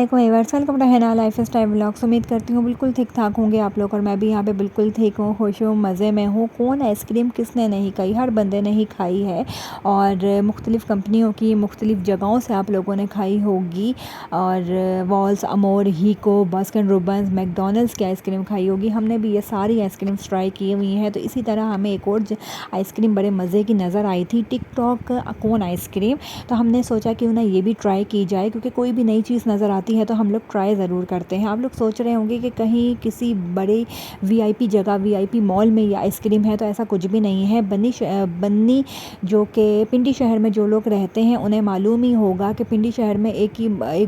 علیکم viewers, welcome to Hina lifestyle blogs. امید کرتی ہوں بالکل ٹھیک ٹھاک ہوں گے آپ لوگ، اور میں بھی یہاں پہ بالکل ٹھیک ہوں، خوش ہوں، مزے میں ہوں۔ کون آئس کریم کس نے نہیں کھائی، ہر بندے نے ہی کھائی ہے، اور مختلف کمپنیوں کی مختلف جگہوں سے آپ لوگوں نے کھائی ہوگی، اور والس، امور، ہیکو، باسکن روبنس، میک ڈونلڈس کی آئس کریم کھائی ہوگی۔ ہم نے بھی یہ ساری آئس کریمس ٹرائی کی ہوئی ہیں۔ تو اسی طرح ہمیں ایک اور آئس کریم بڑے مزے کی نظر آئی تھی، ٹک ٹاک کون آئس کریم۔ تو ہم نے سوچا کہ انہیں یہ بھی ٹرائی کی جائے، کیونکہ کوئی بھی نئی چیز نظر آتی ہے تو ہم لوگ ٹرائی ضرور کرتے ہیں۔ آپ لوگ سوچ رہے ہوں گے کہ کہیں کسی بڑے وی آئی پی جگہ، وی آئی پی مال میں یہ آئس کریم ہے، تو ایسا کچھ بھی نہیں ہے۔ بنی جو کہ پنڈی شہر میں جو لوگ رہتے ہیں انہیں معلوم ہی ہوگا کہ پنڈی شہر میں ایک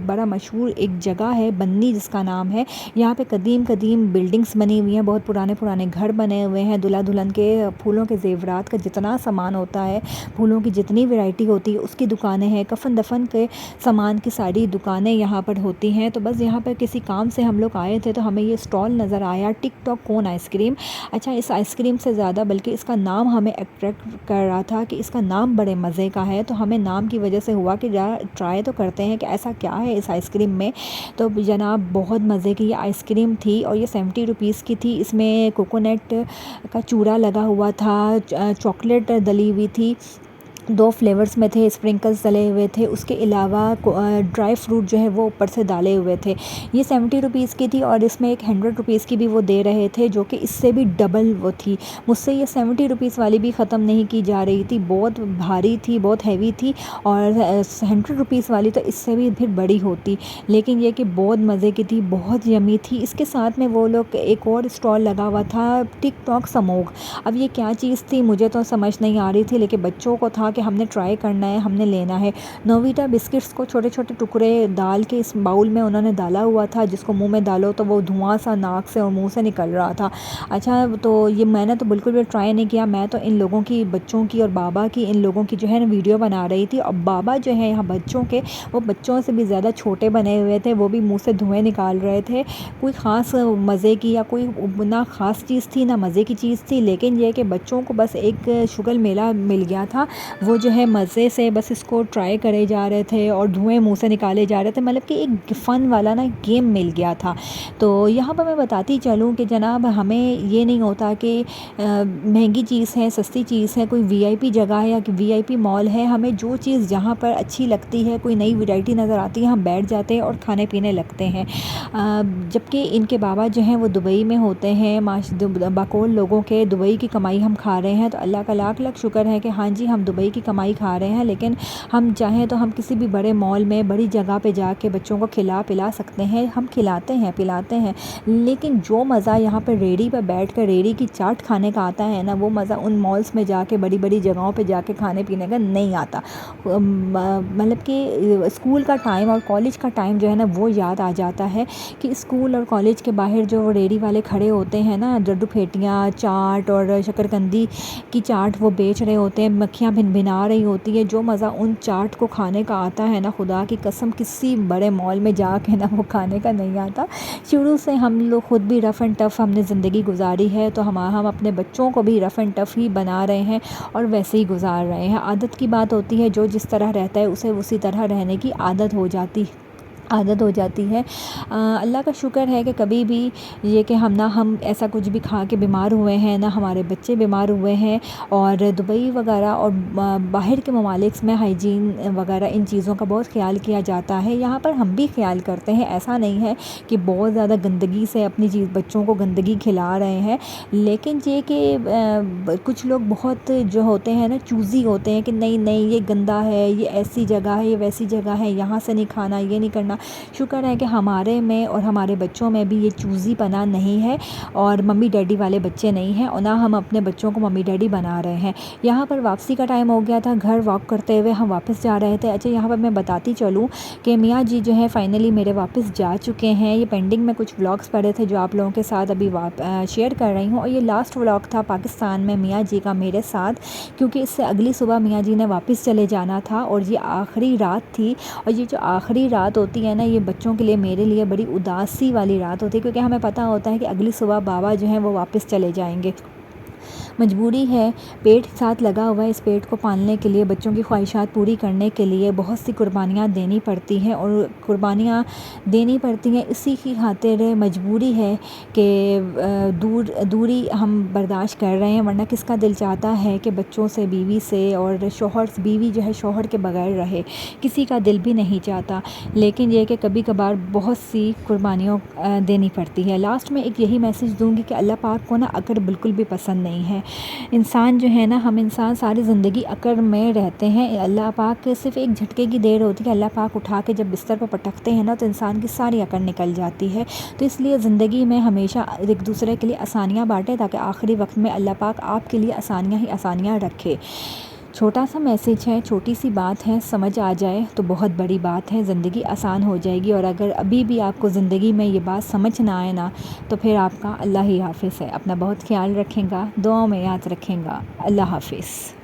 بڑا مشہور ایک جگہ ہے بنی، جس کا نام ہے۔ یہاں پہ قدیم بلڈنگس بنی ہوئی ہیں، بہت پرانے گھر بنے ہوئے ہیں، دلہا دلہن کے پھولوں کے زیورات کا جتنا سامان ہوتا ہے، پھولوں کی جتنی ورائٹی ہوتی ہے اس کی دکانیں ہیں، کفن دفن کے سامان کی ساری دکانیں یہاں پر ہوتی ہیں۔ تو بس یہاں پر کسی کام سے ہم لوگ آئے تھے، تو ہمیں یہ اسٹال نظر آیا، ٹک ٹاک کون آئس کریم۔ اچھا، اس آئس کریم سے زیادہ بلکہ اس کا نام ہمیں اٹریکٹ کر رہا تھا کہ اس کا نام بڑے مزے کا ہے، تو ہمیں نام کی وجہ سے ہوا کہ ٹرائی تو کرتے ہیں کہ ایسا کیا ہے اس آئس کریم میں۔ تو جناب بہت مزے کی یہ آئس کریم تھی، اور یہ 70 روپیز کی تھی۔ اس میں کوکونٹ کا چورا لگا ہوا تھا، چاکلیٹ ڈلی ہوئی تھی، 2 فلیورز میں تھے، اسپرنکلز ڈلے ہوئے تھے، اس کے علاوہ ڈرائی فروٹ جو ہے وہ اوپر سے ڈالے ہوئے تھے۔ یہ 70 روپیز کی تھی، اور اس میں ایک 100 روپیز کی بھی وہ دے رہے تھے، جو کہ اس سے بھی ڈبل وہ تھی۔ مجھ سے یہ 70 روپیز والی بھی ختم نہیں کی جا رہی تھی، بہت بھاری تھی، بہت ہیوی تھی، اور 100 روپیز والی تو اس سے بھی پھر بڑی ہوتی، لیکن یہ کہ بہت مزے کی تھی، بہت یمی تھی۔ اس کے ساتھ میں وہ لوگ ایک اور اسٹال لگا ہوا تھا، ٹک ٹاک سموگ۔ اب یہ کیا چیز تھی مجھے تو سمجھ نہیں آ رہی تھی، لیکن بچوں کو تھا کہ ہم نے ٹرائی کرنا ہے، ہم نے لینا ہے۔ نویٹا بسکٹس کو چھوٹے چھوٹے ٹکڑے ڈال کے اس باؤل میں انہوں نے ڈالا ہوا تھا، جس کو منہ میں ڈالو تو وہ دھواں سا ناک سے اور منہ سے نکل رہا تھا۔ اچھا، تو یہ میں نے تو بالکل بھی ٹرائی نہیں کیا، میں تو ان لوگوں کی، بچوں کی اور بابا کی، ان لوگوں کی جو ہے نا ویڈیو بنا رہی تھی، اور بابا جو ہے یہاں بچوں کے، وہ بچوں سے بھی زیادہ چھوٹے بنے ہوئے تھے، وہ بھی منہ سے دھوئیں نکال رہے تھے۔ کوئی خاص مزے کی یا کوئی نہ خاص چیز تھی نہ مزے کی چیز تھی، لیکن یہ کہ بچوں کو بس ایک شگل میلہ مل گیا تھا، وہ جو ہے مزے سے بس اس کو ٹرائی کرے جا رہے تھے، اور دھوئیں منہ سے نکالے جا رہے تھے، مطلب کہ ایک فن والا نا گیم مل گیا تھا۔ تو یہاں پر میں بتاتی چلوں کہ جناب ہمیں یہ نہیں ہوتا کہ مہنگی چیز ہے، سستی چیز ہے، کوئی وی آئی پی جگہ ہے یا کہ وی آئی پی مال ہے، ہمیں جو چیز جہاں پر اچھی لگتی ہے، کوئی نئی ورائٹی نظر آتی ہے، ہم بیٹھ جاتے ہیں اور کھانے پینے لگتے ہیں۔ جبکہ ان کے بابا جو ہیں وہ دبئی میں ہوتے ہیں، باقول لوگوں کے دبئی کی کمائی ہم کھا رہے ہیں، تو اللہ کا لاکھ لاکھ شکر ہے کہ ہاں جی ہم دبئی کی کمائی کھا رہے ہیں، لیکن ہم چاہیں تو ہم کسی بھی بڑے مال میں، بڑی جگہ پہ جا کے بچوں کو پلا سکتے ہیں، ہم کھلاتے ہیں پلاتے ہیں، لیکن جو مزہ یہاں پہ ریڑھی پہ بیٹھ کر ریڑھی کی چاٹ کھانے کا آتا ہے نا، وہ مزہ ان مالز میں جا کے، بڑی بڑی جگہوں پہ جا کے کھانے پینے کا نہیں آتا۔ مطلب کہ اسکول کا ٹائم اور کالج کا ٹائم جو ہے نا وہ یاد آ جاتا ہے، کہ اسکول اور کالج کے باہر جو ریڑھی والے کھڑے ہوتے ہیں نا، لڈو پھیٹیاں، چاٹ اور شکرکندی کی چاٹ وہ بیچ رہے ہوتے ہیں، مکھیاں بھنا رہی ہوتی ہے، جو مزہ ان چاٹ کو کھانے کا آتا ہے نا، خدا کی قسم کسی بڑے مال میں جا کے نا وہ کھانے کا نہیں آتا۔ شروع سے ہم لوگ خود بھی رف اینڈ ٹف ہم نے زندگی گزاری ہے، تو ہم اپنے بچوں کو بھی رف اینڈ ٹف ہی بنا رہے ہیں، اور ویسے ہی گزار رہے ہیں۔ عادت کی بات ہوتی ہے، جو جس طرح رہتا ہے اسے اسی طرح رہنے کی عادت ہو جاتی ہے۔ اللہ کا شکر ہے کہ کبھی بھی یہ کہ ہم ایسا کچھ بھی کھا کے بیمار ہوئے ہیں، نہ ہمارے بچے بیمار ہوئے ہیں، اور دبئی وغیرہ اور باہر کے ممالک میں ہائیجین وغیرہ ان چیزوں کا بہت خیال کیا جاتا ہے۔ یہاں پر ہم بھی خیال کرتے ہیں، ایسا نہیں ہے کہ بہت زیادہ گندگی سے اپنی بچوں کو گندگی کھلا رہے ہیں، لیکن یہ کہ کچھ لوگ بہت جو ہوتے ہیں نا چوزی ہوتے ہیں، کہ نہیں یہ گندا ہے، یہ ایسی جگہ ہے، یہ ویسی جگہ ہے، یہاں سے نہیں کھانا، یہ نہیں کرنا۔ شکر ہے کہ ہمارے میں اور ہمارے بچوں میں بھی یہ چوزی پنا نہیں ہے، اور ممی ڈیڈی والے بچے نہیں ہیں، اور نہ ہم اپنے بچوں کو ممی ڈیڈی بنا رہے ہیں۔ یہاں پر واپسی کا ٹائم ہو گیا تھا، گھر واک کرتے ہوئے ہم واپس جا رہے تھے۔ اچھا، یہاں پر میں بتاتی چلوں کہ میاں جی جو ہے فائنلی میرے واپس جا چکے ہیں۔ یہ پینڈنگ میں کچھ ولاگس پڑے تھے جو آپ لوگوں کے ساتھ ابھی شیئر کر رہی ہوں، اور یہ لاسٹ ولاگ تھا پاکستان میں میاں جی کا میرے ساتھ، کیونکہ اس سے اگلی صبح میاں جی نے واپس چلے جانا تھا، اور یہ آخری رات تھی، اور یہ جو آخری رات ہوتی ہے نا، یہ بچوں کے لیے، میرے لیے بڑی اداسی والی رات ہوتی ہے، کیونکہ ہمیں پتہ ہوتا ہے کہ اگلی صبح بابا جو ہیں وہ واپس چلے جائیں گے۔ مجبوری ہے، پیٹ ساتھ لگا ہوا ہے، اس پیٹ کو پالنے کے لیے، بچوں کی خواہشات پوری کرنے کے لیے بہت سی قربانیاں دینی پڑتی ہیں، اور قربانیاں دینی پڑتی ہیں اسی کی خاطر مجبوری ہے کہ دوری ہم برداشت کر رہے ہیں، ورنہ کس کا دل چاہتا ہے کہ بچوں سے، بیوی سے، اور بیوی جو ہے شوہر کے بغیر رہے، کسی کا دل بھی نہیں چاہتا، لیکن یہ کہ کبھی کبھار بہت سی قربانیوں دینی پڑتی ہے۔ لاسٹ میں ایک یہی میسج دوں گی کہ اللہ پاک کو نا عقر بالکل بھی پسند نہیں ہے۔ انسان جو ہے نا، ہم انسان ساری زندگی عقر میں رہتے ہیں، اللہ پاک صرف ایک جھٹکے کی دیر ہوتی ہے، اللہ پاک اٹھا کے جب بستر پر پٹکتے ہیں نا تو انسان کی ساری عقر نکل جاتی ہے۔ تو اس لیے زندگی میں ہمیشہ ایک دوسرے کے لیے آسانیاں بانٹیں، تاکہ آخری وقت میں اللہ پاک آپ کے لیے آسانیاں ہی آسانیاں رکھے۔ چھوٹا سا میسج ہے، چھوٹی سی بات ہے، سمجھ آ جائے تو بہت بڑی بات ہے، زندگی آسان ہو جائے گی۔ اور اگر ابھی بھی آپ کو زندگی میں یہ بات سمجھ نہ آئے نا، تو پھر آپ کا اللہ ہی حافظ ہے۔ اپنا بہت خیال رکھیں گا، دعاؤں میں یاد رکھیں گا۔ اللہ حافظ۔